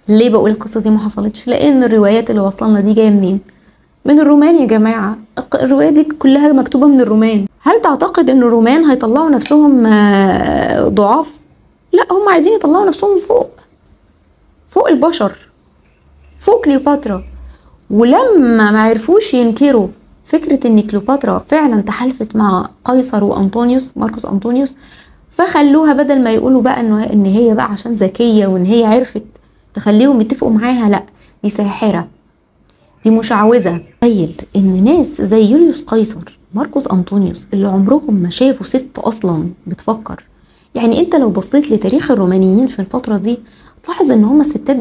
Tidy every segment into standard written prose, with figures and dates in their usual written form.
ليه بقول القصة دي ما حصلتش؟ لان الروايات اللي وصلنا دي جاية منين؟ من الرومان يا جماعة. الرواية دي كلها مكتوبة من الرومان. هل تعتقد ان الرومان هيطلعوا نفسهم ضعاف؟ لا، هم عايزين يطلعوا نفسهم فوق البشر، فوق كليوباترا. ولما ما عرفوش ينكروا فكرة ان كليوباترا فعلا تحالفت مع قيصر وانطونيوس ماركوس انطونيوس، فخلوها بدل ما يقولوا بقى ان هي بقى عشان ذكية وان هي عرفت تخليهم يتفقوا معاها، لا دي ساحرة، دي مشعوذة. تخيل ان ناس زي يوليوس قيصر ماركوس انطونيوس اللي عمرهم ما شافوا ست اصلا بتفكر. يعني انت لو بصيت لتاريخ الرومانيين في الفترة دي تلاحظ ان هم الستات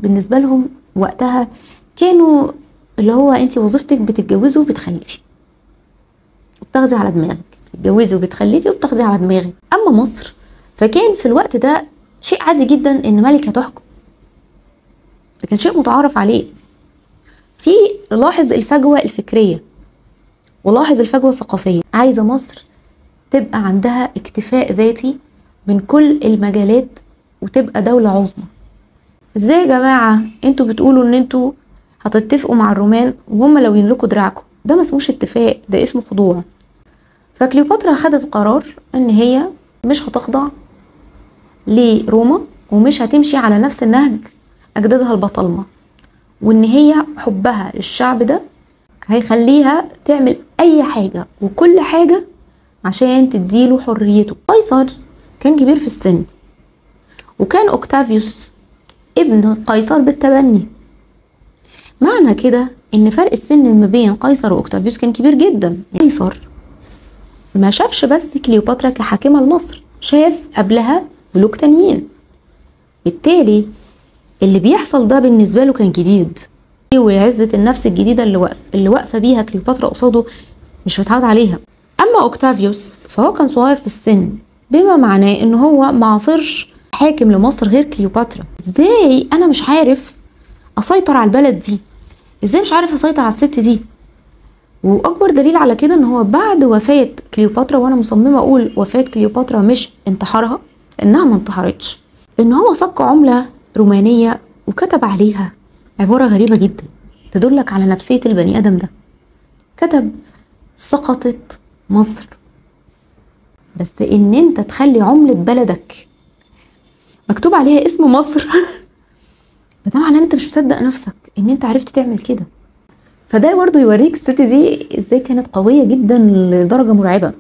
بالنسبة لهم وقتها كانوا اللي هو انت وظيفتك بتتجوزي وبتخلفي وبتاخدي على دماغك، بتتجوزي وبتخلفي وبتاخدي على دماغك. اما مصر فكان في الوقت ده شيء عادي جدا ان ملكة تحكم، ده كان شيء متعارف عليه. في لاحظ الفجوة الفكرية ولاحظ الفجوة الثقافية. عايزة مصر تبقى عندها اكتفاء ذاتي من كل المجالات وتبقى دولة عظمى. ازاي يا جماعة انتوا بتقولوا ان انتوا هتتفقوا مع الرومان وهم لو يملكوا دراعكم؟ ده ما اسموش اتفاق، ده اسمه خضوع. فكليوباترا خدت قرار ان هي مش هتخضع لروما ومش هتمشي على نفس النهج اجدادها البطالمة، وان هي حبها للشعب ده هيخليها تعمل اي حاجة وكل حاجة عشان تديله حريته. قيصر كان كبير في السن، وكان اوكتافيوس ابن قيصر بالتبني. معنى كده ان فرق السن ما بين قيصر واوكتافيوس كان كبير جدا. قيصر ما شافش بس كليوباترا كحاكمة لمصر، شاف قبلها ملوك تانيين، بالتالي اللي بيحصل ده بالنسبة له كان جديد، وعزة النفس الجديدة اللي واقفة بيها كليوباترا قصاده مش متعود عليها. اما اوكتافيوس فهو كان صغير في السن، بما معناه ان هو ما عاصرش حاكم لمصر غير كليوباترا. ازاي انا مش عارف اسيطر على البلد دي؟ ازاي مش عارف اسيطر على الست دي؟ واكبر دليل على كده ان هو بعد وفاة كليوباترا، وانا مصممة اقول وفاة كليوباترا مش انتحارها، انها ما انتحرتش، ان هو صك عملة رومانية وكتب عليها عبارة غريبة جدا تدلك على نفسية البني ادم ده. كتب: سقطت مصر. بس ان انت تخلي عملة بلدك مكتوب عليها اسم مصر فده معناه ان انت مش مصدق نفسك ان انت عرفت تعمل كده. فده برضه يوريك الست دي ازاي كانت قوية جدا لدرجة مرعبة.